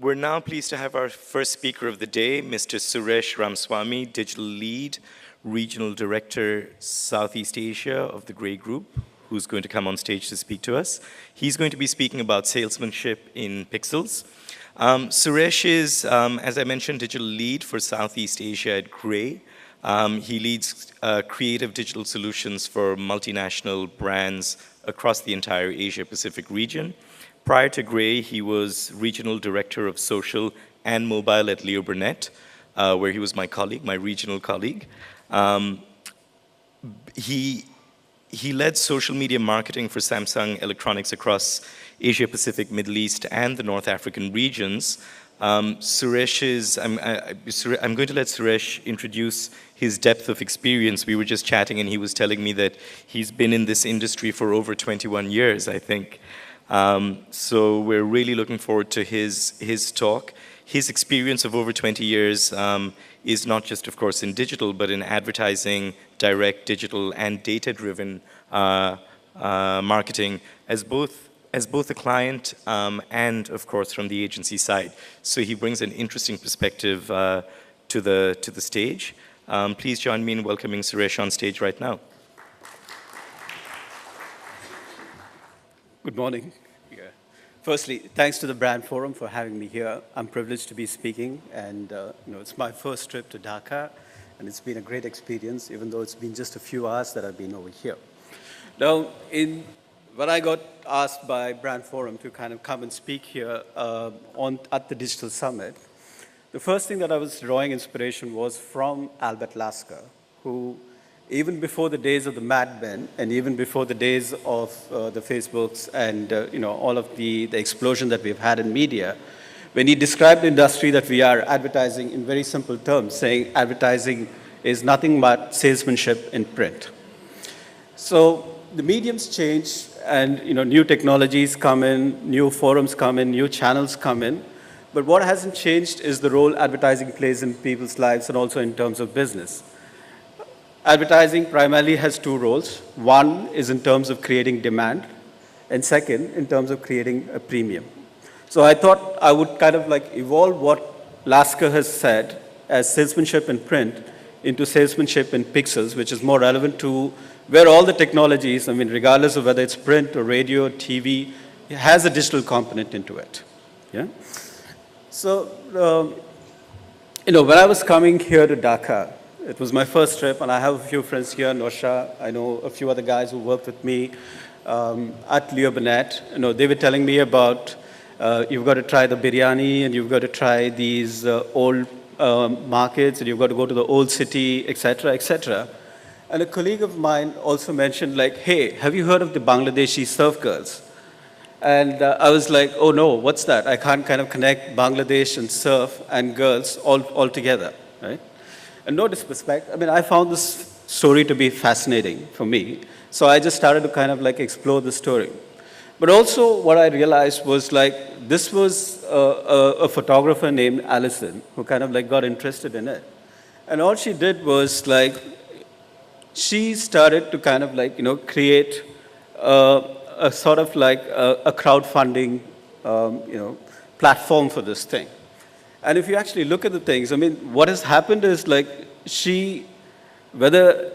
We're now pleased to have our first speaker of the day, Mr. Suresh Ramaswamy, Digital Lead, Regional Director, Southeast Asia of the Grey Group, who's going to come on stage to speak to us. He's going to be speaking about salesmanship in pixels. Suresh is, as I mentioned, Digital Lead for Southeast Asia at Grey. He leads creative digital solutions for multinational brands across the entire Asia-Pacific region. Prior to Grey, he was Regional Director of Social and Mobile at Leo Burnett, where he was my colleague, my regional colleague. He led social media marketing for Samsung Electronics across Asia Pacific, Middle East, and the North African regions. I'm going to let Suresh introduce his depth of experience. We were just chatting and he was telling me that he's been in this industry for over 21 years, I think. So we're really looking forward to his talk. His experience of over 20 years is not just, of course, in digital, but in advertising, direct, digital, and data-driven marketing as both a client and, of course, from the agency side. So he brings an interesting perspective to the stage. Please join me in welcoming Suresh on stage right now. Good morning. Firstly, thanks to the Brand Forum for having me here. I'm privileged to be speaking, and it's my first trip to Dhaka, and it's been a great experience, even though it's been just a few hours that I've been over here. Now, when I got asked by Brand Forum to kind of come and speak here at the Digital Summit, the first thing that I was drawing inspiration was from Albert Lasker, who, even before the days of the Mad Men, and even before the days of the Facebooks and all of the explosion that we've had in media, when he described the industry that we are, advertising, in very simple terms, saying advertising is nothing but salesmanship in print. So the mediums change, and new technologies come in, new forums come in, new channels come in. But what hasn't changed is the role advertising plays in people's lives and also in terms of business. Advertising primarily has two roles. One is in terms of creating demand, and second, in terms of creating a premium. So I thought I would kind of evolve what Lasker has said as salesmanship in print into salesmanship in pixels, which is more relevant to where all the technologies, regardless of whether it's print or radio or TV, it has a digital component into it. Yeah? So, when I was coming here to Dhaka, it was my first trip, and I have a few friends here, Nosha. I know a few other guys who worked with me at Leo Burnett. They were telling me about you've got to try the biryani, and you've got to try these old markets, and you've got to go to the old city, etc., etc. And a colleague of mine also mentioned, hey, have you heard of the Bangladeshi surf girls? And I was like, oh no, what's that? I can't kind of connect Bangladesh and surf and girls all together, right? And no disrespect, I found this story to be fascinating for me. So I just started to kind of explore the story. But also what I realized was this was a photographer named Alison who kind of got interested in it. And all she did was she started to kind of create a sort of a crowdfunding platform for this thing. And if you actually look at the things, what has happened is she, whether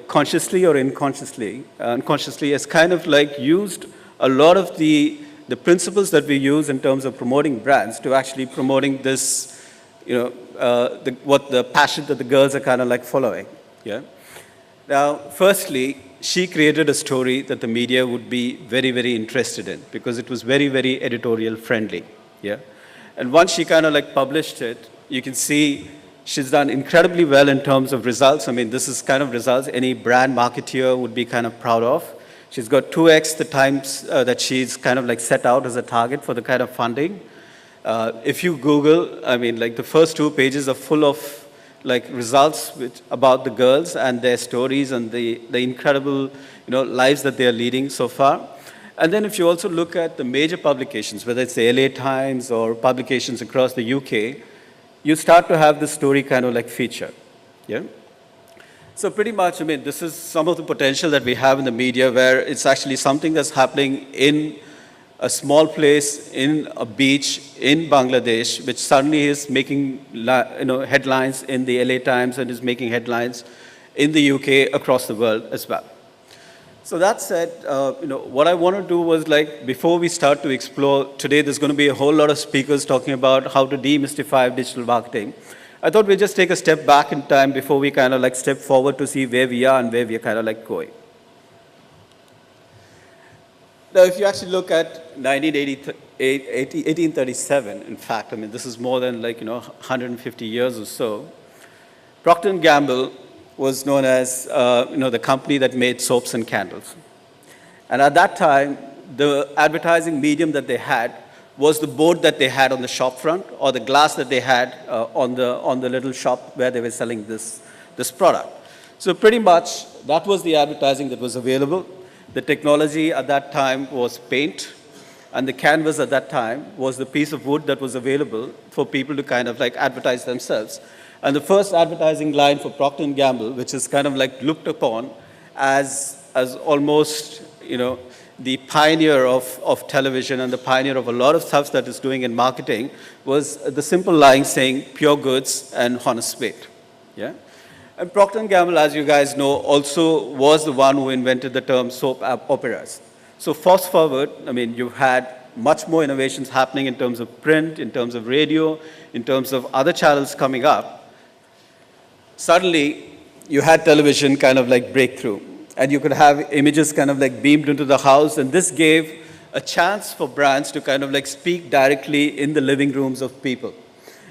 consciously or unconsciously has kind of used a lot of the principles that we use in terms of promoting brands to actually promoting this, what the passion that the girls are kind of following. Yeah. Now, firstly, she created a story that the media would be very, very interested in because it was very, very editorial friendly. Yeah. And once she kind of published it, you can see she's done incredibly well in terms of results. This is kind of results any brand marketeer would be kind of proud of. She's got 2x the times that she's kind of set out as a target for the kind of funding. If you Google, the first 2 pages are full of results about the girls and their stories and the incredible lives that they are leading so far. And then if you also look at the major publications, whether it's the LA Times or publications across the UK, you start to have the story kind of feature. Yeah? So pretty much, this is some of the potential that we have in the media where it's actually something that's happening in a small place in a beach in Bangladesh, which suddenly is making headlines in the LA Times and is making headlines in the UK, across the world as well. So that said, what I want to do was like, before we start to explore, today there's going to be a whole lot of speakers talking about how to demystify digital marketing. I thought we'd just take a step back in time before we kind of like step forward to see where we are and where we're kind of like going. Now, if you actually look at 1837, in fact, I mean, this is more than like, 150 years or so, Procter & Gamble was known as, the company that made soaps and candles. And at that time, the advertising medium that they had was the board that they had on the shop front or the glass that they had on the little shop where they were selling this product. So pretty much, that was the advertising that was available. The technology at that time was paint, and the canvas at that time was the piece of wood that was available for people to kind of like advertise themselves. And the first advertising line for Procter & Gamble, which is kind of like looked upon as almost, the pioneer of television and the pioneer of a lot of stuff that is doing in marketing, was the simple line saying pure goods and honest weight. Yeah? And Procter & Gamble, as you guys know, also was the one who invented the term soap operas. So fast forward, I mean, you've had much more innovations happening in terms of print, in terms of radio, in terms of other channels coming up. Suddenly, you had television kind of like breakthrough, and you could have images kind of like beamed into the house, and this gave a chance for brands to kind of like speak directly in the living rooms of people,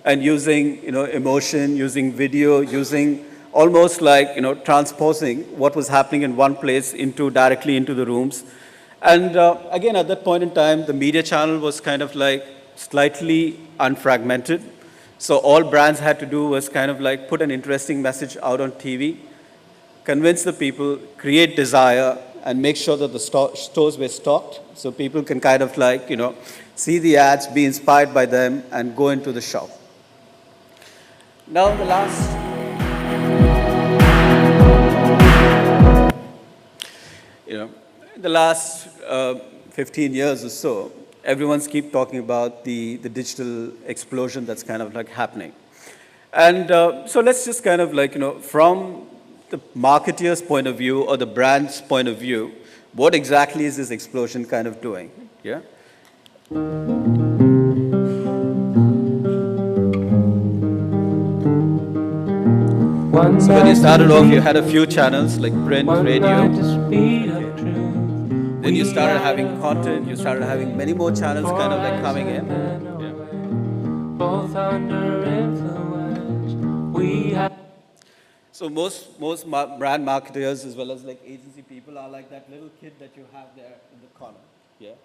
and using, emotion, using video, using almost like, transposing what was happening in one place directly into the rooms. And again, at that point in time, the media channel was kind of like slightly unfragmented. So all brands had to do was kind of like put an interesting message out on TV, convince the people, create desire, and make sure that the stores were stocked so people can kind of like, see the ads, be inspired by them, and go into the shop. Now, the last 15 years or so, everyone's keep talking about the digital explosion that's kind of like happening. And so let's just kind of like, from the marketeer's point of view or the brand's point of view, what exactly is this explosion kind of doing? Yeah? So when you started off, you had a few channels like print, radio. Then you started having content, you started having many more channels kind of like coming in. Yeah. So most brand marketers as well as like agency people are like that little kid that you have there in the corner. Yeah.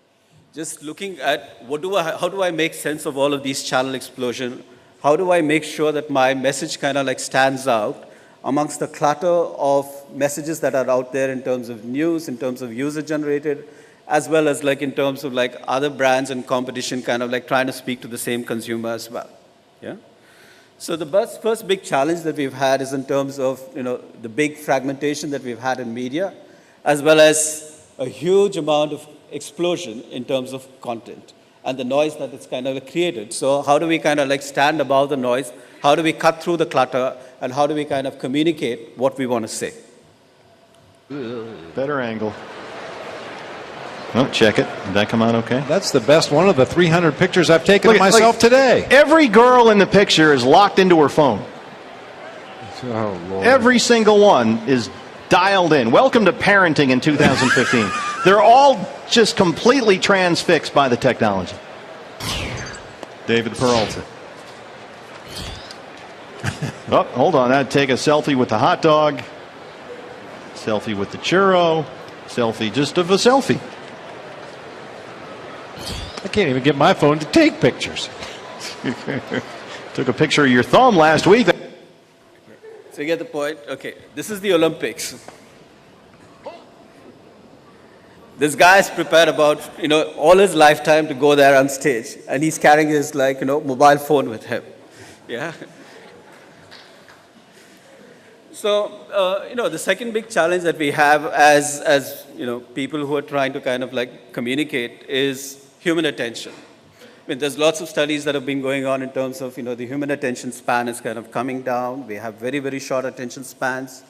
Just looking at how do I make sense of all of these channel explosion? How do I make sure that my message kind of like stands out amongst the clutter of messages that are out there in terms of news, in terms of user-generated, as well as like in terms of like other brands and competition kind of like trying to speak to the same consumer as well. Yeah? So the first big challenge that we've had is in terms of the big fragmentation that we've had in media, as well as a huge amount of explosion in terms of content and the noise that it's kind of created. So how do we kind of like stand above the noise? How do we cut through the clutter? And how do we kind of communicate what we want to say? Better angle. Oh, check it. Did that come out okay? That's the best one of the 300 pictures I've taken of myself today. Every girl in the picture is locked into her phone. Oh, Lord. Every single one is dialed in. Welcome to parenting in 2015. They're all just completely transfixed by the technology. David Peralta. Oh, hold on. I'd take a selfie with the hot dog, selfie with the churro, selfie just of a selfie. I can't even get my phone to take pictures. Took a picture of your thumb last week. So you get the point? Okay, this is the Olympics. This guy is prepared about, all his lifetime to go there on stage, and he's carrying his, mobile phone with him. Yeah. So, the second big challenge that we have as people who are trying to kind of like communicate is human attention. I mean, there's lots of studies that have been going on in terms of, the human attention span is kind of coming down. We have very, very short attention spans.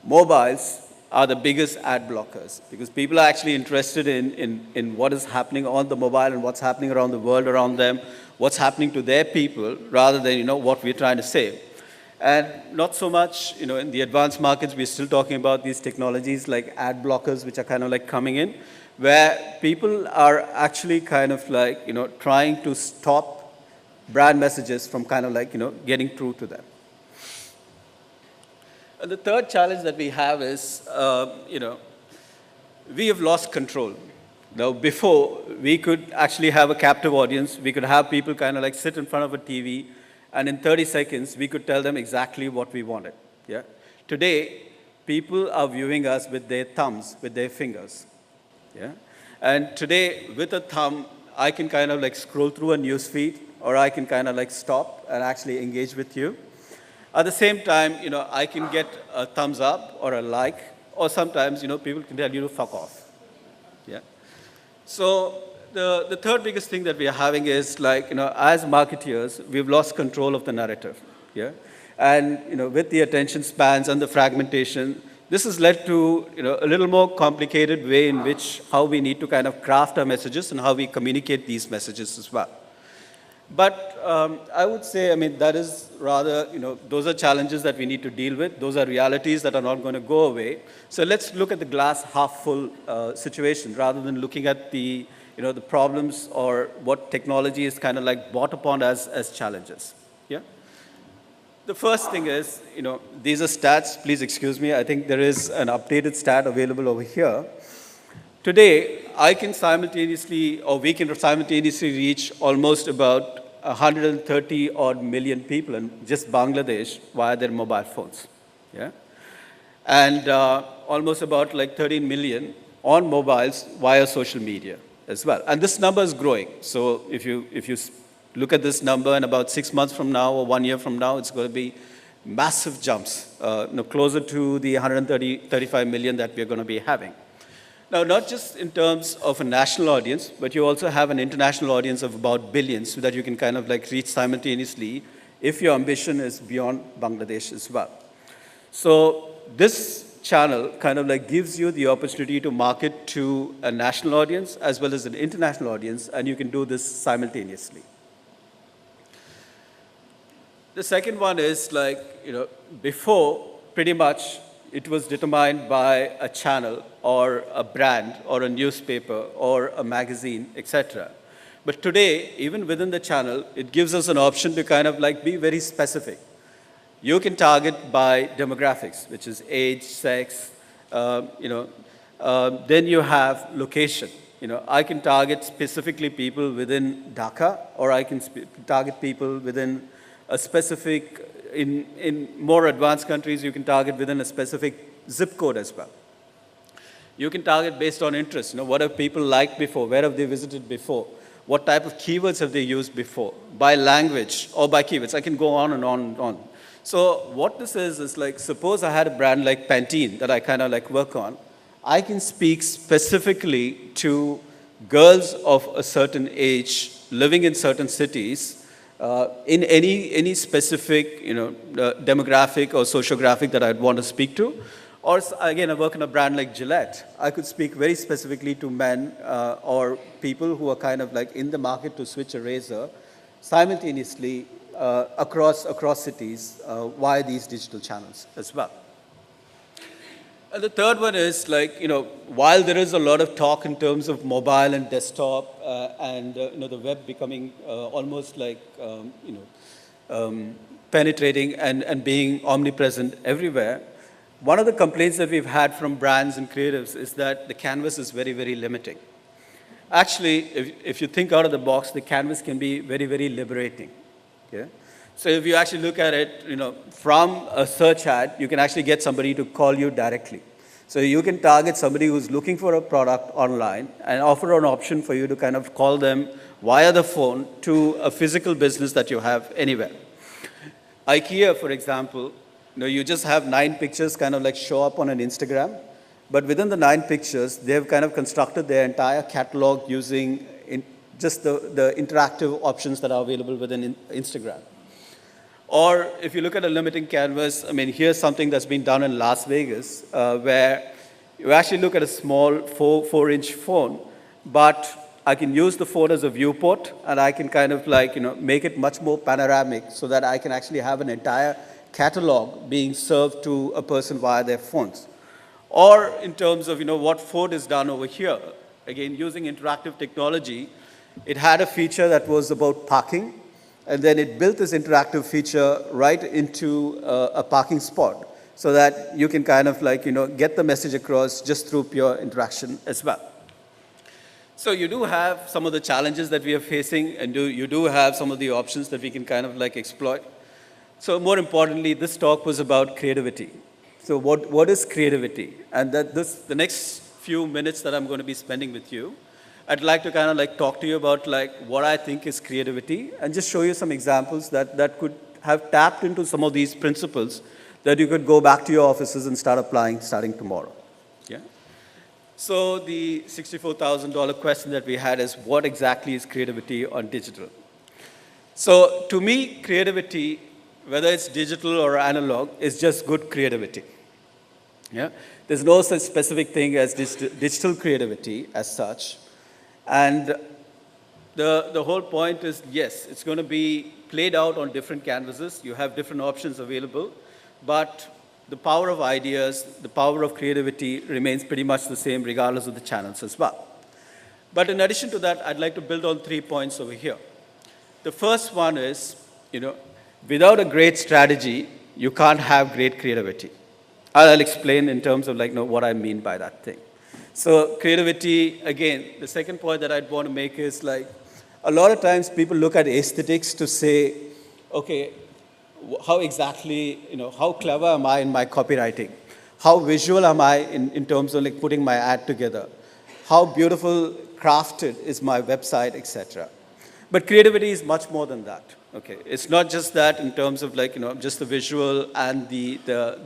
Mobiles are the biggest ad blockers because people are actually interested in what is happening on the mobile and what's happening around the world around them, what's happening to their people, rather than, what we're trying to say. And not so much, in the advanced markets, we're still talking about these technologies like ad blockers, which are kind of like coming in, where people are actually kind of like, trying to stop brand messages from kind of like, getting through to them. And the third challenge that we have is, we have lost control. Now, before, we could actually have a captive audience. We could have people kind of like sit in front of a TV, and in 30 seconds, we could tell them exactly what we wanted. Yeah? Today, people are viewing us with their thumbs, with their fingers. Yeah? And today, with a thumb, I can kind of like scroll through a news feed, or I can kind of like stop and actually engage with you. At the same time, I can get a thumbs up or a like, or sometimes, people can tell you to fuck off. Yeah? So the third biggest thing that we are having is like, as marketeers, we've lost control of the narrative. Yeah? And, with the attention spans and the fragmentation, this has led to, a little more complicated way in which how we need to kind of craft our messages and how we communicate these messages as well. But I would say, that is rather, those are challenges that we need to deal with. Those are realities that are not going to go away. So let's look at the glass half full situation rather than looking at the, the problems or what technology is kind of like brought upon as challenges. Yeah? The first thing is, these are stats. Please excuse me. I think there is an updated stat available over here. Today, I can simultaneously, or we can simultaneously reach almost about 130 odd million people in just Bangladesh via their mobile phones. Yeah? And almost about like 13 million on mobiles via social media as well. And this number is growing. So if you look at this number in about 6 months from now or 1 year from now, it's going to be massive jumps, closer to the 135 million that we're going to be having. Now, not just in terms of a national audience, but you also have an international audience of about billions so that you can kind of like reach simultaneously if your ambition is beyond Bangladesh as well. So this channel kind of like gives you the opportunity to market to a national audience as well as an international audience, and you can do this simultaneously. The second one is like, before pretty much it was determined by a channel or a brand or a newspaper or a magazine, etc. But today, even within the channel, it gives us an option to kind of like be very specific. You can target by demographics, which is age, sex, then you have location. I can target specifically people within Dhaka, or I can target people within a specific, in more advanced countries, you can target within a specific zip code as well. You can target based on interest. What have people liked before? Where have they visited before? What type of keywords have they used before? By language or by keywords. I can go on and on and on. So what this is like, suppose I had a brand like Pantene that I kind of like work on. I can speak specifically to girls of a certain age living in certain cities in any specific demographic or sociographic that I'd want to speak to. Or again, I work in a brand like Gillette. I could speak very specifically to men or people who are kind of like in the market to switch a razor simultaneously across cities via these digital channels as well. And the third one is like, while there is a lot of talk in terms of mobile and desktop and the web becoming almost like, penetrating and being omnipresent everywhere, one of the complaints that we've had from brands and creatives is that the canvas is very, very limiting. Actually, if you think out of the box, the canvas can be very, very liberating. Yeah? So if you actually look at it, from a search ad, you can actually get somebody to call you directly. So you can target somebody who's looking for a product online and offer an option for you to kind of call them via the phone to a physical business that you have anywhere. IKEA, for example, you just have 9 pictures kind of like show up on an Instagram, but within the 9 pictures, they've kind of constructed their entire catalog using just the interactive options that are available within Instagram. Or if you look at a limiting canvas, I mean, here's something that's been done in Las Vegas, where you actually look at a small 4-inch phone, but I can use the phone as a viewport, and I can kind of like, make it much more panoramic so that I can actually have an entire catalog being served to a person via their phones. Or in terms of, what Ford has done over here, again, using interactive technology, it had a feature that was about parking, and then it built this interactive feature right into a parking spot so that you can kind of like, get the message across just through pure interaction as well. So you do have some of the challenges that we are facing, and you do have some of the options that we can kind of like exploit. So more importantly, this talk was about creativity. So what is creativity? And the next few minutes that I'm going to be spending with you, I'd like to kind of like talk to you about like what I think is creativity, and just show you some examples that could have tapped into some of these principles that you could go back to your offices and start applying starting tomorrow. Yeah. So the $64,000 question that we had is, what exactly is creativity on digital? So to me, creativity, whether it's digital or analog, is just good creativity. Yeah? There's no such specific thing as digital creativity as such. And the whole point is, yes, it's going to be played out on different canvases. You have different options available, but the power of ideas, the power of creativity remains pretty much the same regardless of the channels as well. But in addition to that, I'd like to build on 3 points over here. The first one is, without a great strategy, you can't have great creativity. I'll explain in terms of like, what I mean by that thing. So creativity, again, the second point that I'd want to make is like, a lot of times people look at aesthetics to say, okay, how exactly, how clever am I in my copywriting? How visual am I in terms of like putting my ad together? How beautiful crafted is my website, etc. But creativity is much more than that. Okay, it's not just that in terms of like, just the visual and the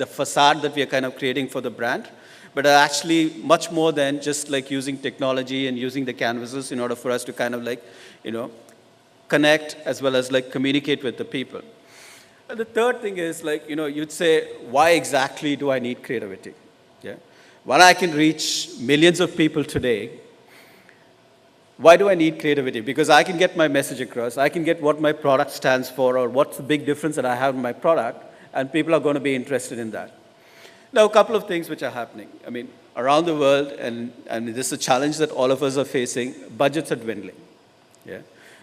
facade that we are kind of creating for the brand, but actually much more than just like using technology and using the canvases in order for us to kind of like, connect as well as like communicate with the people. And the third thing is like, you'd say, why exactly do I need creativity? Yeah. When I can reach millions of people today, why do I need creativity? Because I can get my message across. I can get what my product stands for, or what's the big difference that I have in my product, and people are going to be interested in that. Now, a couple of things which are happening. I mean, around the world, and this is a challenge that all of us are facing, budgets are dwindling. Yeah.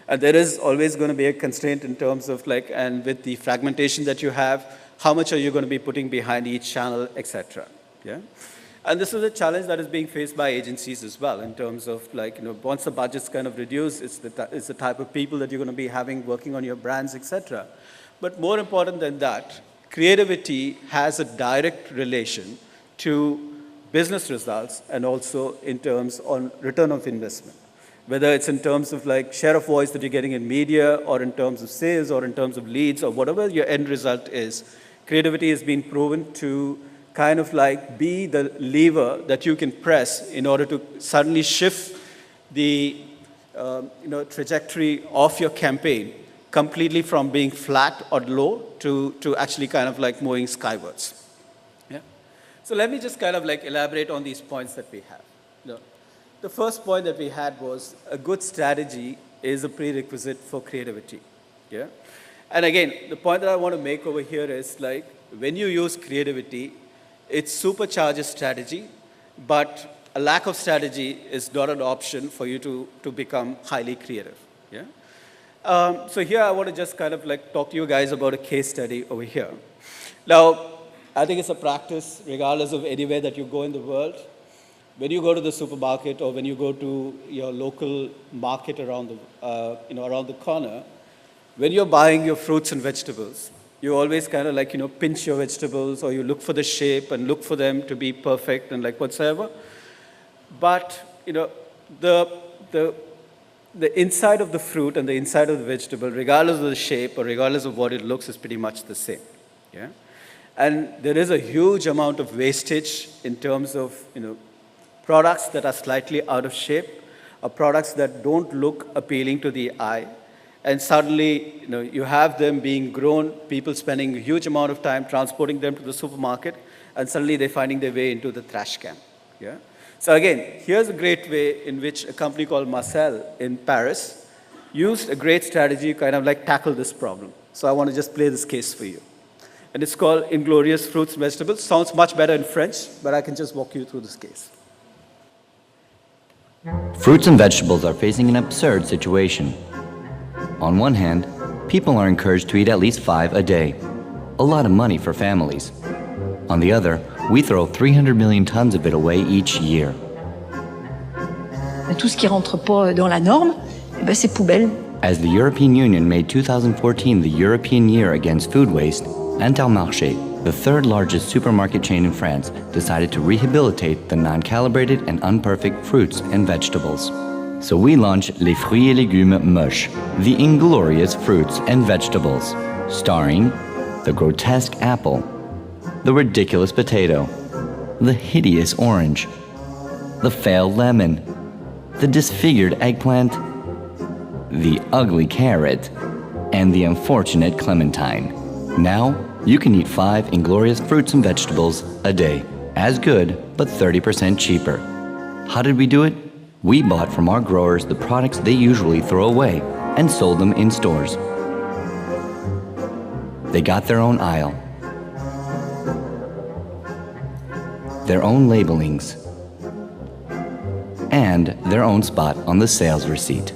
And there is always going to be a constraint in terms of like, and with the fragmentation that you have, how much are you going to be putting behind each channel, etc. Yeah? And this is a challenge that is being faced by agencies as well in terms of like, once the budgets kind of reduce, it's the type of people that you're going to be having working on your brands, etc. But more important than that, creativity has a direct relation to business results and also in terms on return of investment. Whether it's in terms of like share of voice that you're getting in media, or in terms of sales, or in terms of leads, or whatever your end result is, creativity has been proven to kind of like be the lever that you can press in order to suddenly shift the trajectory of your campaign completely from being flat or low to actually kind of like moving skywards. Yeah. So let me just kind of like elaborate on these points that we have. The first point that we had was a good strategy is a prerequisite for creativity. Yeah? And again, the point that I want to make over here is like, when you use creativity, it supercharges strategy, but a lack of strategy is not an option for you to become highly creative. Yeah? So here I want to just kind of like talk to you guys about a case study over here. Now, I think it's a practice regardless of anywhere that you go in the world. When you go to the supermarket or when you go to your local market around the corner, when you're buying your fruits and vegetables, you always kind of like, pinch your vegetables, or you look for the shape and look for them to be perfect and like whatsoever. But, the inside of the fruit and the inside of the vegetable, regardless of the shape or regardless of what it looks, is pretty much the same. Yeah? And there is a huge amount of wastage in terms of, products that are slightly out of shape, are products that don't look appealing to the eye. And suddenly, you have them being grown, people spending a huge amount of time transporting them to the supermarket, and suddenly they're finding their way into the trash can. Yeah? So again, here's a great way in which a company called Marcel in Paris used a great strategy to kind of like tackle this problem. So I want to just play this case for you. And it's called Inglorious Fruits and Vegetables. Sounds much better in French, but I can just walk you through this case. Fruits and vegetables are facing an absurd situation. On one hand, people are encouraged to eat at least 5 a day, a lot of money for families. On the other, we throw 300 million tons of it away each year. Tout ce qui rentre pas dans la norme, c'est poubelle. As the European Union made 2014 the European Year Against Food Waste, Intermarché, the third largest supermarket chain in France, decided to rehabilitate the non-calibrated and unperfect fruits and vegetables. So we launched Les Fruits et Légumes Moches, the inglorious fruits and vegetables, starring the grotesque apple, the ridiculous potato, the hideous orange, the failed lemon, the disfigured eggplant, the ugly carrot, and the unfortunate clementine. Now, you can eat 5 inglorious fruits and vegetables a day. As good, but 30% cheaper. How did we do it? We bought from our growers the products they usually throw away and sold them in stores. They got their own aisle, their own labelings, and their own spot on the sales receipt.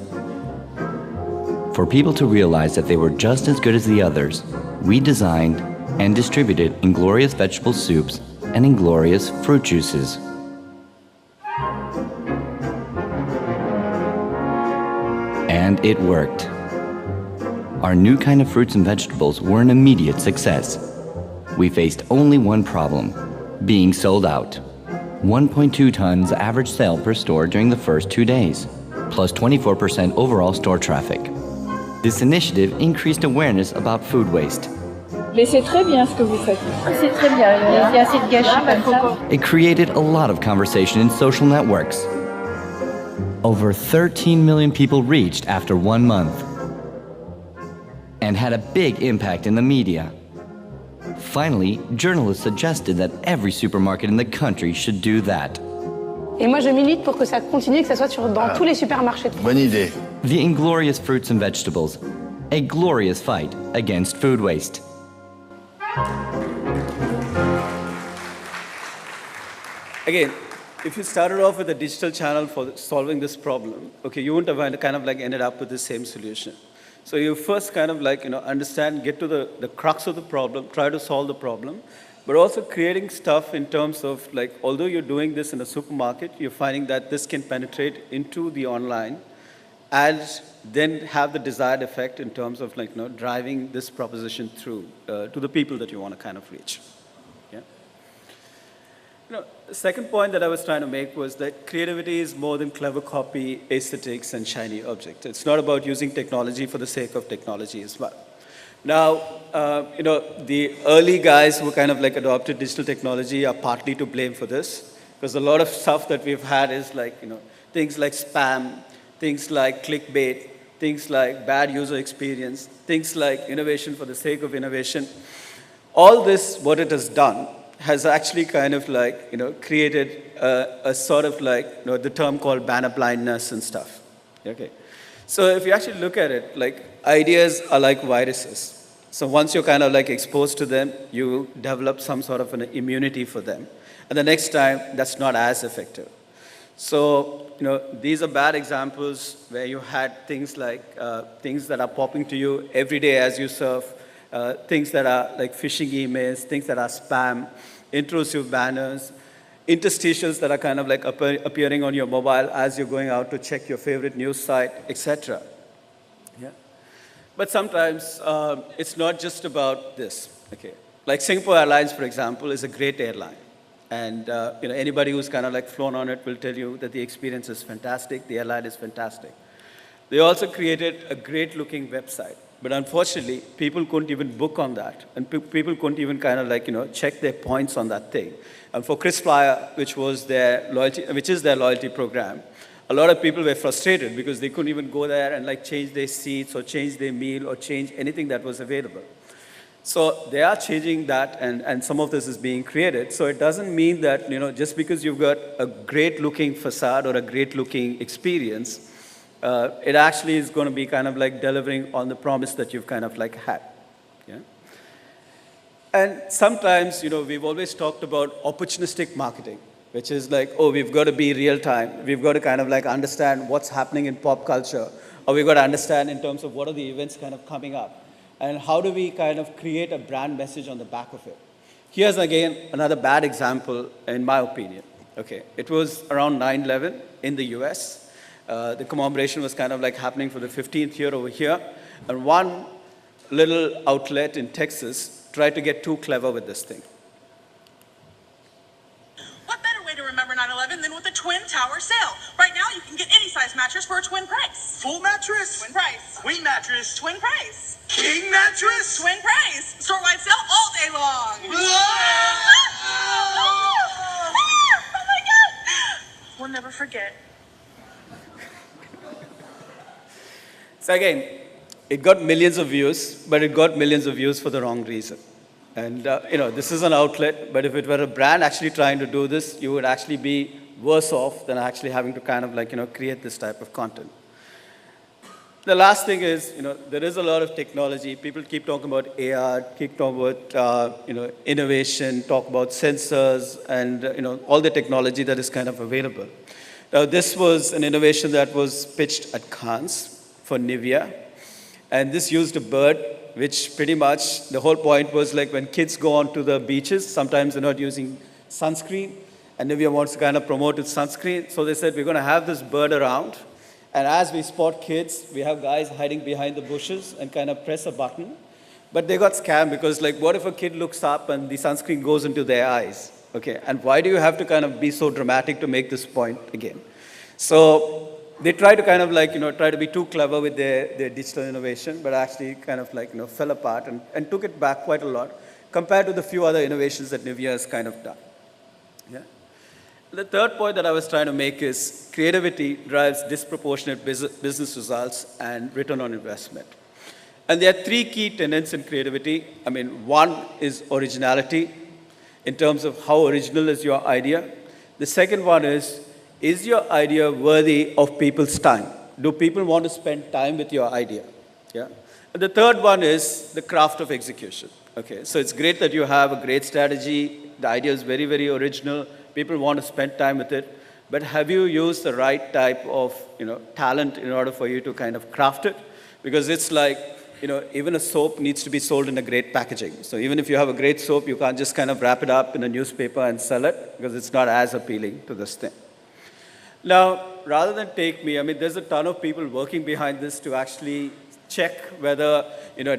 For people to realize that they were just as good as the others, we designed and distributed inglorious vegetable soups and inglorious fruit juices. And it worked. Our new kind of fruits and vegetables were an immediate success. We faced only one problem: being sold out. 1.2 tons average sale per store during the first 2 days, plus 24% overall store traffic. This initiative increased awareness about food waste. Mais c'est très bien ce que vous faites. C'est très bien, il y a assez de gâchis comme ça. It created a lot of conversation in social networks. Over 13 million people reached after 1 month, and had a big impact in the media. Finally, journalists suggested that every supermarket in the country should do that. Et moi, je milite pour que ça continue, que ça soit dans tous les supermarchés de France. Bonne idée. The inglorious fruits and vegetables, a glorious fight against food waste. Again, if you started off with a digital channel for solving this problem, okay, you wouldn't have kind of like ended up with the same solution. So you first kind of like, understand, get to the crux of the problem, try to solve the problem, but also creating stuff in terms of like, although you're doing this in a supermarket, you're finding that this can penetrate into the online and then have the desired effect in terms of like, driving this proposition through to the people that you want to kind of reach. Yeah. The second point that I was trying to make was that creativity is more than clever copy, aesthetics, and shiny objects. It's not about using technology for the sake of technology as well. Now, the early guys who kind of like adopted digital technology are partly to blame for this, because a lot of stuff that we've had is like, things like spam, things like clickbait, things like bad user experience, things like innovation for the sake of innovation. All this, what it has done, has actually kind of like, created a sort of like, the term called banner blindness and stuff. Okay. So if you actually look at it, like ideas are like viruses. So once you're kind of like exposed to them, you develop some sort of an immunity for them. And the next time, that's not as effective. So, these are bad examples where you had things like, things that are popping to you every day as you surf, things that are like phishing emails, things that are spam, intrusive banners, interstitials that are kind of like appearing on your mobile as you're going out to check your favorite news site, etc. Yeah. But sometimes it's not just about this. Okay. Like Singapore Airlines, for example, is a great airline. And anybody who's kind of like flown on it will tell you that the experience is fantastic, the airline is fantastic. They also created a great-looking website. But unfortunately, people couldn't even book on that. And people couldn't even kind of like, check their points on that thing. And for KrisFlyer, which is their loyalty program, a lot of people were frustrated because they couldn't even go there and like change their seats or change their meal or change anything that was available. So they are changing that, and some of this is being created. So it doesn't mean that, just because you've got a great-looking facade or a great-looking experience, it actually is going to be kind of like delivering on the promise that you've kind of like had. Yeah? And sometimes, we've always talked about opportunistic marketing, which is like, oh, we've got to be real time. We've got to kind of like understand what's happening in pop culture, or we've got to understand in terms of what are the events kind of coming up. And how do we kind of create a brand message on the back of it? Here's, again, another bad example, in my opinion. Okay, it was around 9/11 in the US. The commemoration was kind of like happening for the 15th year over here. And one little outlet in Texas tried to get too clever with this thing. What better way to remember 9/11 than with a Twin Tower sale? Right now, you can get any size mattress for a twin price. Full mattress? Twin price. Queen mattress? Twin price. King mattress? Twin price. Store-wide sale all day long. Oh my God. We'll never forget. So again, it got millions of views, but it got millions of views for the wrong reason. And this is an outlet, but if it were a brand actually trying to do this, you would actually be worse off than actually having to kind of like, create this type of content. The last thing is, there is a lot of technology. People keep talking about AR, keep talking about, innovation, talk about sensors, and, all the technology that is kind of available. Now, this was an innovation that was pitched at Cannes for Nivea. And this used a bird, which pretty much, the whole point was like when kids go onto the beaches, sometimes they're not using sunscreen. And Nivea wants to kind of promote its sunscreen. So they said, we're going to have this bird around. And as we spot kids, we have guys hiding behind the bushes and kind of press a button. But they got scammed because, like, what if a kid looks up and the sunscreen goes into their eyes? Okay, and why do you have to kind of be so dramatic to make this point again? So they try to kind of like, try to be too clever with their digital innovation, but actually kind of like, fell apart and took it back quite a lot compared to the few other innovations that Nivea has kind of done. Yeah. The third point that I was trying to make is creativity drives disproportionate business results and return on investment. And there are three key tenets in creativity. I mean, one is originality in terms of how original is your idea. The second one is your idea worthy of people's time? Do people want to spend time with your idea? Yeah. And the third one is the craft of execution. Okay, so it's great that you have a great strategy. The idea is very, very original. People want to spend time with it, but have you used the right type of talent in order for you to kind of craft it? Because it's like, even a soap needs to be sold in a great packaging. So even if you have a great soap, you can't just kind of wrap it up in a newspaper and sell it because it's not as appealing to this thing. Now, rather than take me, I mean, there's a ton of people working behind this to actually check whether,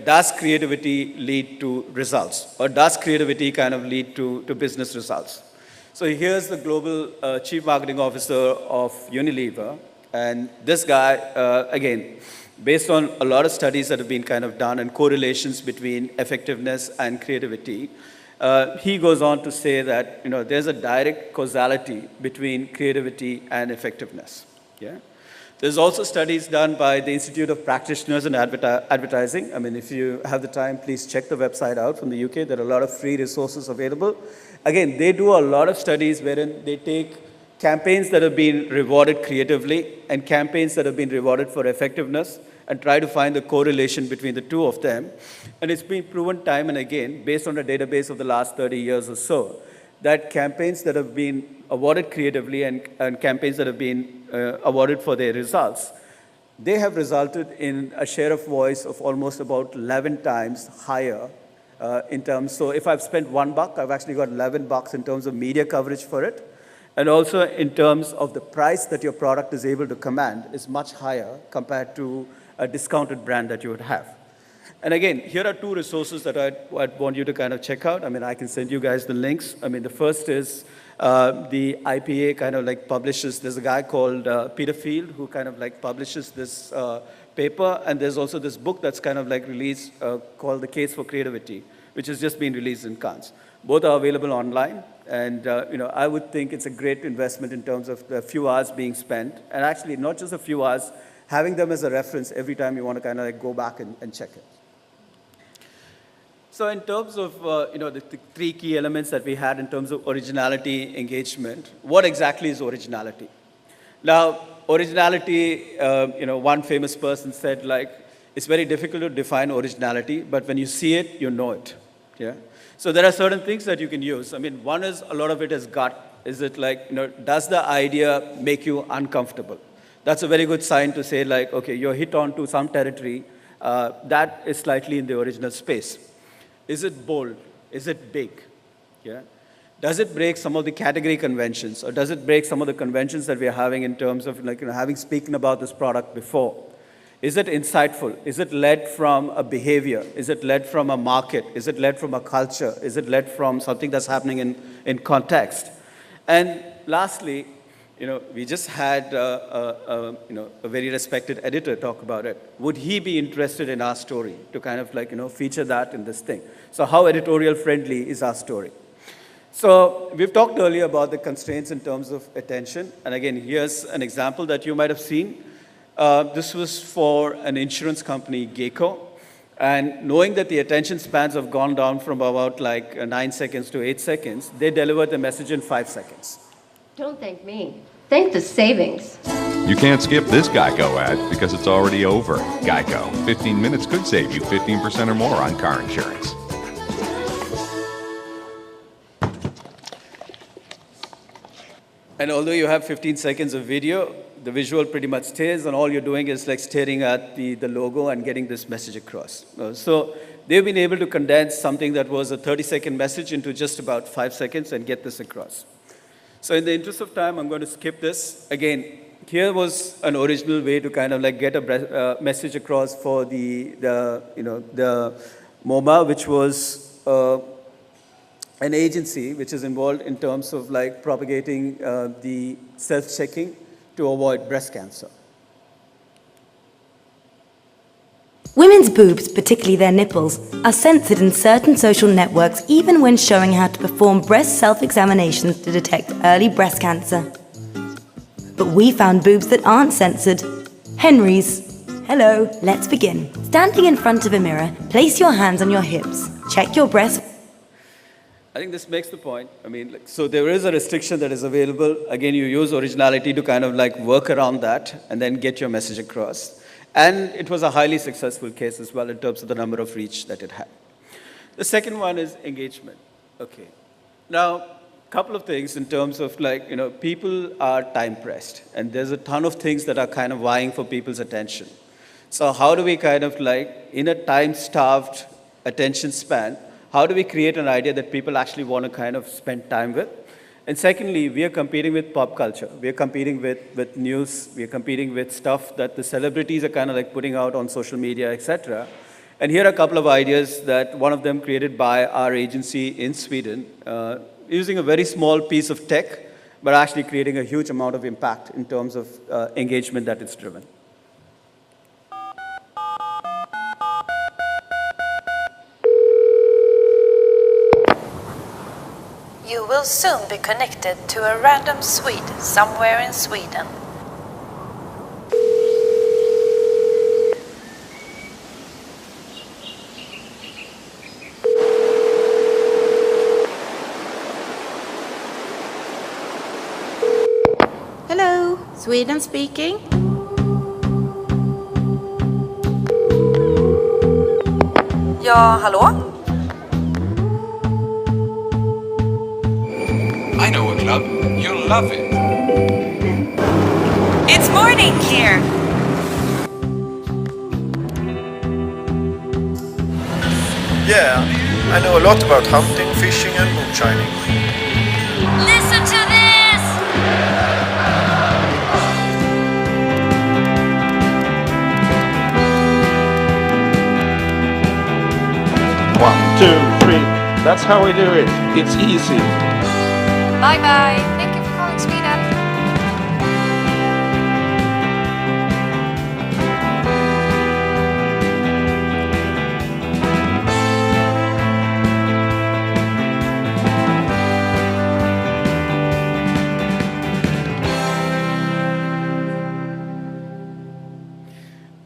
does creativity lead to results or does creativity kind of lead to business results? So here's the global chief marketing officer of Unilever. And this guy, again, based on a lot of studies that have been kind of done and correlations between effectiveness and creativity, he goes on to say that there's a direct causality between creativity and effectiveness. Yeah? There's also studies done by the Institute of Practitioners in Advertising. I mean, if you have the time, please check the website out from the UK. There are a lot of free resources available. Again, they do a lot of studies wherein they take campaigns that have been rewarded creatively and campaigns that have been rewarded for effectiveness and try to find the correlation between the two of them. And it's been proven time and again, based on a database of the last 30 years or so, that campaigns that have been awarded creatively and campaigns that have been awarded for their results, they have resulted in a share of voice of almost about 11 times higher in terms. So if I've spent $1, I've actually got $11 in terms of media coverage for it. And also in terms of the price that your product is able to command is much higher compared to a discounted brand that you would have. And again, here are two resources that I'd want you to kind of check out. I mean, I can send you guys the links. I mean, the first is the IPA kind of like publishes, there's a guy called Peter Field who kind of like publishes this paper. And there's also this book that's kind of like released called The Case for Creativity, which has just been released in Cannes. Both are available online, and I would think it's a great investment in terms of the few hours being spent, and actually not just a few hours, having them as a reference every time you want to kind of like go back and check it. So in terms of the three key elements that we had in terms of originality, engagement, what exactly is originality? Now, originality, one famous person said, like, it's very difficult to define originality, but when you see it, you know it. Yeah. So there are certain things that you can use. I mean, one is a lot of it is gut. Is it like, does the idea make you uncomfortable? That's a very good sign to say, like, okay, you're hit onto some territory that is slightly in the original space. Is it bold? Is it big? Yeah. Does it break some of the category conventions, or does it break some of the conventions that we are having in terms of having spoken about this product before? Is it insightful? Is it led from a behavior? Is it led from a market? Is it led from a culture? Is it led from something that's happening in context? And lastly, we just had a very respected editor talk about it. Would he be interested in our story to kind of feature that in this thing? So how editorial friendly is our story? So we've talked earlier about the constraints in terms of attention. And again, here's an example that you might have seen. This was for an insurance company, Geico. And knowing that the attention spans have gone down from about 9 seconds to 8 seconds, they delivered the message in 5 seconds. Don't thank me. Thank the savings. You can't skip this Geico ad because it's already over. Geico. 15 minutes could save you 15% or more on car insurance. And although you have 15 seconds of video, the visual pretty much stays, and all you're doing is like staring at the logo and getting this message across. So they've been able to condense something that was a 30-second message into just about 5 seconds and get this across. So in the interest of time, I'm going to skip this. Again, here was an original way to kind of like get a message across for the MoMA, which was an agency which is involved in terms of like propagating the self-checking to avoid breast cancer. Women's boobs, particularly their nipples, are censored in certain social networks even when showing how to perform breast self-examinations to detect early breast cancer. But we found boobs that aren't censored. Henry's. Hello, let's begin. Standing in front of a mirror, place your hands on your hips. Check your breast. I think this makes the point. I mean, so there is a restriction that is available. Again, you use originality to kind of like work around that and then get your message across. And it was a highly successful case as well in terms of the number of reach that it had. The second one is engagement. Okay. Now, a couple of things in terms of like, people are time pressed, and there's a ton of things that are kind of vying for people's attention. So how do we kind of like, in a time-starved attention span, how do we create an idea that people actually want to kind of spend time with? And secondly, we are competing with pop culture. We are competing with news. We are competing with stuff that the celebrities are kind of like putting out on social media, etc. And here are a couple of ideas that one of them created by our agency in Sweden, using a very small piece of tech, but actually creating a huge amount of impact in terms of engagement that it's driven. You will soon be connected to a random Swede somewhere in Sweden. Hello, Sweden speaking. Ja, hallå? I know a club. You'll love it. It's morning here. Yeah, I know a lot about hunting, fishing and moonshining. Listen to this! 1, 2, 3. That's how we do it. It's easy. Bye bye. Thank you for calling Sweden.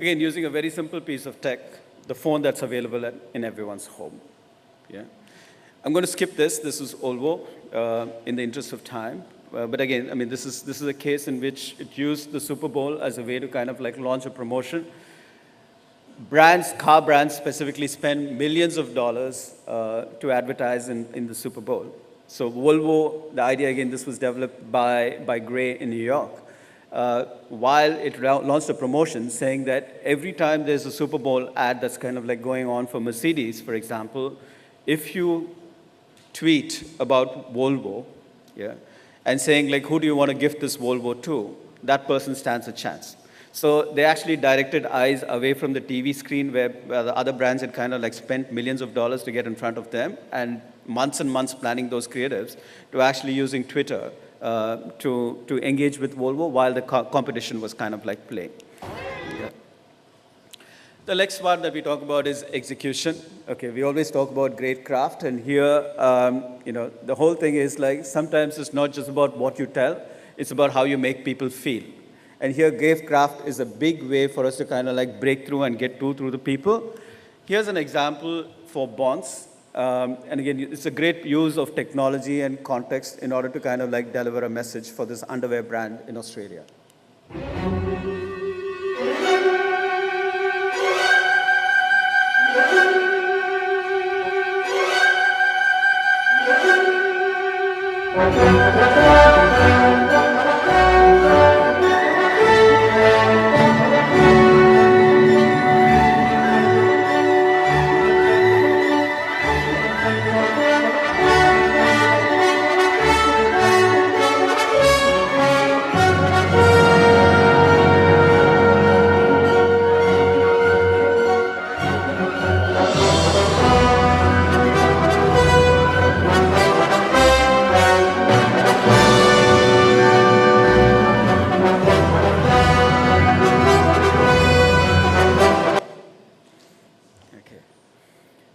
again, using a very simple piece of tech, the phone that's available in everyone's home. Yeah. I'm going to skip this. This is Volvo in the interest of time. But again, I mean, this is a case in which it used the Super Bowl as a way to kind of like launch a promotion. Car brands specifically spend millions of dollars to advertise in the Super Bowl. So Volvo, the idea again, this was developed by Gray in New York. While it launched a promotion saying that every time there's a Super Bowl ad that's kind of like going on for Mercedes, for example, if you tweet about Volvo, yeah, and saying like, who do you want to gift this Volvo to, that person stands a chance. So they actually directed eyes away from the TV screen where the other brands had kind of like spent millions of dollars to get in front of them, and months planning those creatives, to actually using Twitter to engage with Volvo while the competition was kind of like playing. Yeah. The next part that we talk about is execution. Okay, we always talk about great craft, and here, the whole thing is like, sometimes it's not just about what you tell, it's about how you make people feel. And here, great craft is a big way for us to kind of like break through and get through the people. Here's an example for bonds. And again, it's a great use of technology and context in order to kind of like deliver a message for this underwear brand in Australia.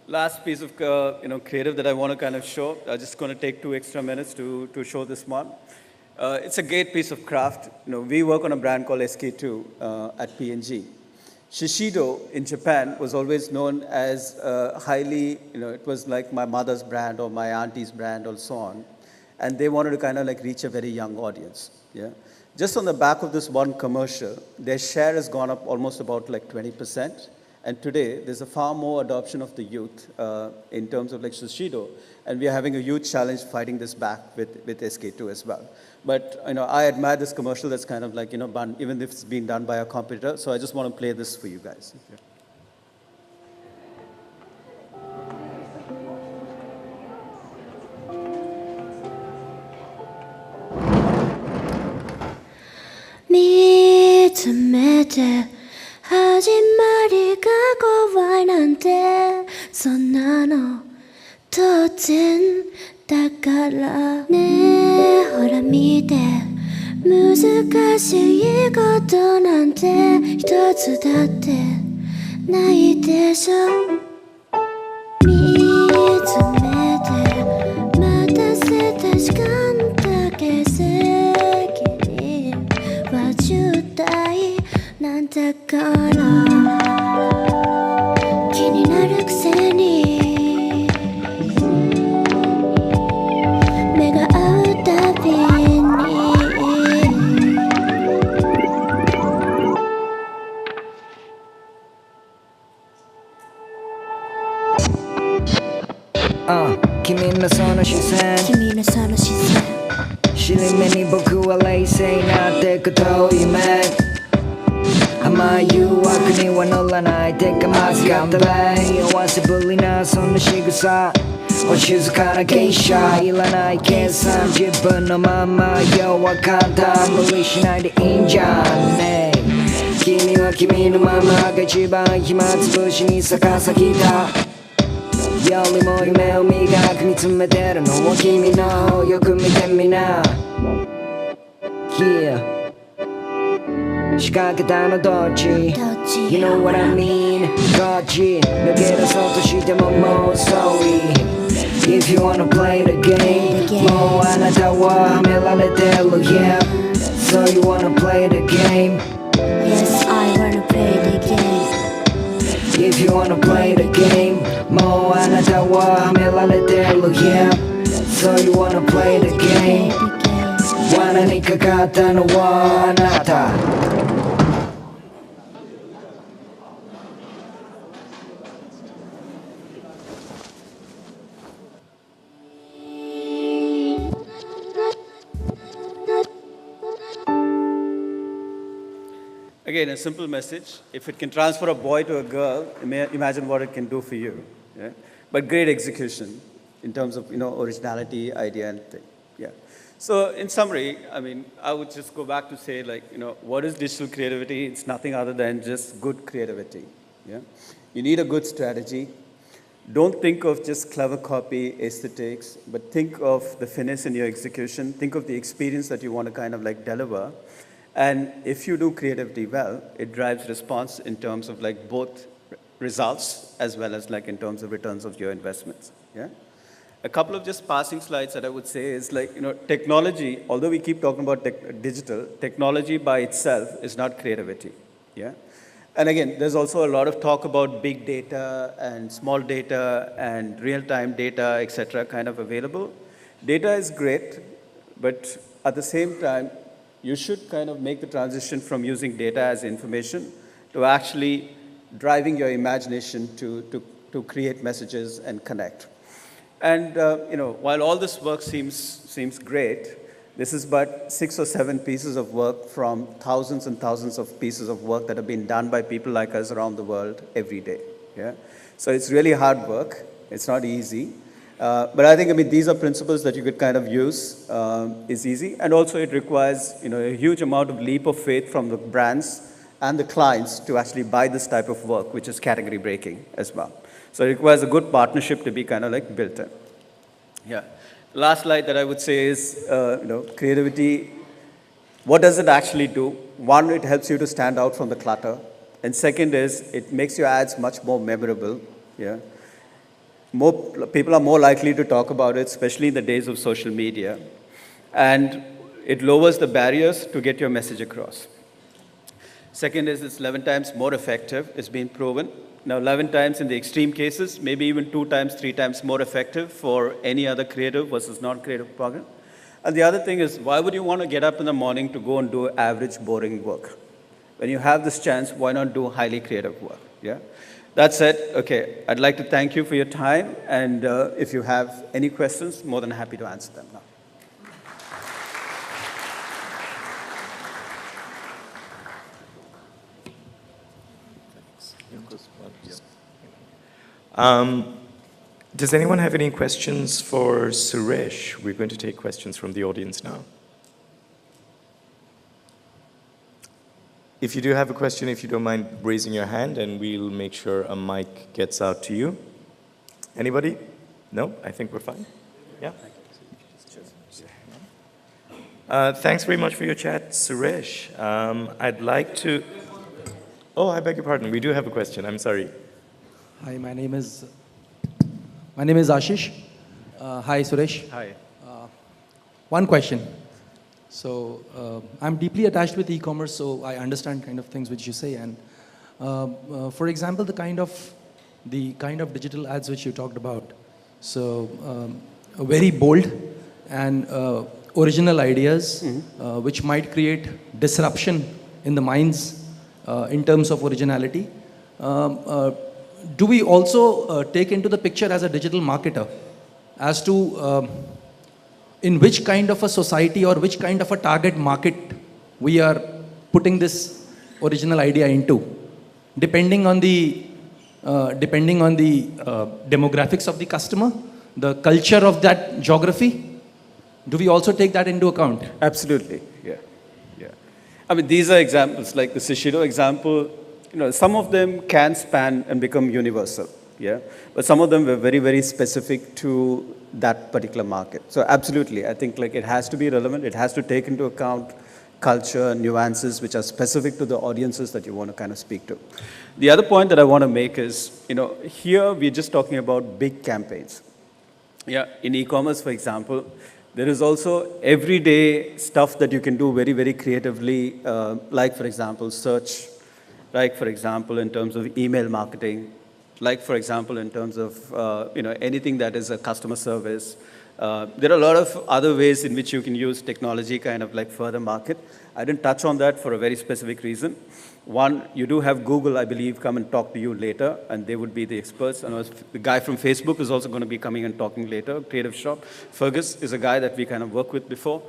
Last piece of creative that I want to kind of show. I'm just going to take 2 extra minutes to show this one. It's a great piece of craft. We work on a brand called SK2 at P&G. Shiseido in Japan was always known as highly, it was like my mother's brand or my auntie's brand or so on. And they wanted to kind of like reach a very young audience. Yeah. Just on the back of this one commercial, their share has gone up almost about like 20%. And today, there's a far more adoption of the youth in terms of like Shiseido, and we are having a huge challenge fighting this back with SK2 as well. But I admire this commercial that's kind of like even if it's been done by a competitor. So I just want to play this for you guys. Yeah.始まりが怖いなんてそんなの当然だからねえほら見て難しいことなんて一つだってないでしょ見つめて待たせた時間だけ責任は重大なんだから気になるくせに目が合うたびに君のその視線尻目に僕は冷静になっていくと夢甘い誘惑には乗らないてかまずかったれ酔わせぶりなそんな仕草お静かな芸者いらない計算自分のまま弱かった無理しないでいいんじゃんね君は君のままが一番暇つぶしに逆さぎたよりも夢を磨く見つめてるのは君の方よく見てみな Yeah仕掛けたのどっち You know what I mean こっち抜け出そうとしてももう遅い If you wanna play the game もうあなたははめられてる Yeah So you wanna play the game Yes I wanna play the game If you wanna play the game, 뭐 아나타와 하멜라레텔로 yeah. So you wanna play the game. 원하니까 갖다 놓아 아나타. Again, a simple message. If it can transfer a boy to a girl, imagine what it can do for you. Yeah? But great execution in terms of originality, idea, and thing. Yeah. So in summary, I mean, I would just go back to say, like, what is digital creativity? It's nothing other than just good creativity. Yeah. You need a good strategy. Don't think of just clever copy aesthetics, but think of the finesse in your execution. Think of the experience that you want to kind of like deliver. And if you do creativity well, it drives response in terms of like both results as well as like in terms of returns of your investments. Yeah. A couple of just passing slides that I would say is like, technology, although we keep talking about digital, technology by itself is not creativity. Yeah. And again, there's also a lot of talk about big data and small data and real-time data, et cetera, kind of available. Data is great, but at the same time, you should kind of make the transition from using data as information to actually driving your imagination to create messages and connect. And while all this work seems great, this is but 6 or 7 pieces of work from thousands and thousands of pieces of work that have been done by people like us around the world every day. Yeah? So it's really hard work. It's not easy. But I think, these are principles that you could kind of use. It's easy. And also it requires, a huge amount of leap of faith from the brands and the clients to actually buy this type of work, which is category breaking as well. So it requires a good partnership to be kind of like built in. Yeah. Last slide that I would say is, creativity. What does it actually do? One, it helps you to stand out from the clutter. And second is, it makes your ads much more memorable. Yeah. People are more likely to talk about it, especially in the days of social media. And it lowers the barriers to get your message across. Second is, it's 11 times more effective. It's been proven. Now, 11 times in the extreme cases, maybe even 2 times, 3 times more effective for any other creative versus non-creative program. And the other thing is, why would you want to get up in the morning to go and do average, boring work? When you have this chance, why not do highly creative work? Yeah? That said, okay, I'd like to thank you for your time. And if you have any questions, more than happy to answer them now. Does anyone have any questions for Suresh? We're going to take questions from the audience now. If you do have a question, if you don't mind raising your hand, and we'll make sure a mic gets out to you. Anybody? No? I think we're fine. Yeah? Thanks very much for your chat, Suresh. I'd like to... Oh, I beg your pardon. We do have a question. I'm sorry. Hi, my name is Ashish. Hi, Suresh. Hi. One question. So I'm deeply attached with e-commerce, so I understand kind of things which you say. And for example, the kind of digital ads which you talked about. So very bold and original ideas, which might create disruption in the minds in terms of originality. Do we also take into the picture as a digital marketer as to in which kind of a society or which kind of a target market we are putting this original idea into, depending on the demographics of the customer, the culture of that geography? Do we also take that into account? Absolutely, yeah. These are examples, like the Shishido example. Some of them can span and become universal, yeah? But some of them were very, very specific to that particular market. So absolutely, I think like it has to be relevant. It has to take into account culture, nuances, which are specific to the audiences that you want to kind of speak to. The other point that I want to make is, here we're just talking about big campaigns. Yeah, in e-commerce, for example, there is also everyday stuff that you can do very, very creatively, like, for example, search like, for example, in terms of email marketing, like, for example, in terms of anything that is a customer service. There are a lot of other ways in which you can use technology kind of like further market. I didn't touch on that for a very specific reason. One, you do have Google, I believe, come and talk to you later, and they would be the experts. And the guy from Facebook is also going to be coming and talking later, Creative Shop. Fergus is a guy that we kind of worked with before.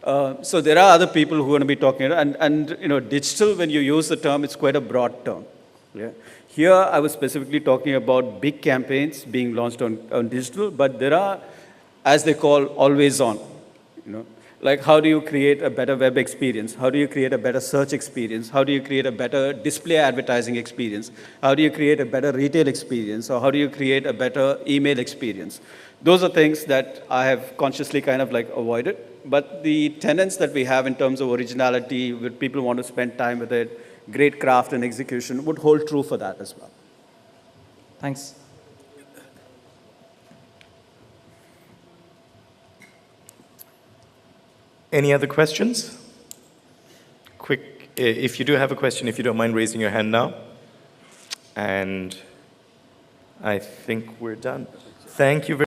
So there are other people who are going to be talking, and digital, when you use the term, it's quite a broad term. Yeah? Here, I was specifically talking about big campaigns being launched on digital, but there are, as they call, always on. Like, how do you create a better web experience? How do you create a better search experience? How do you create a better display advertising experience? How do you create a better retail experience? Or how do you create a better email experience? Those are things that I have consciously kind of like avoided. But the tenets that we have in terms of originality, where people want to spend time with it, great craft and execution, would hold true for that as well. Thanks. Any other questions? Quick, if you do have a question, if you don't mind raising your hand now. And I think we're done. Thank you very much.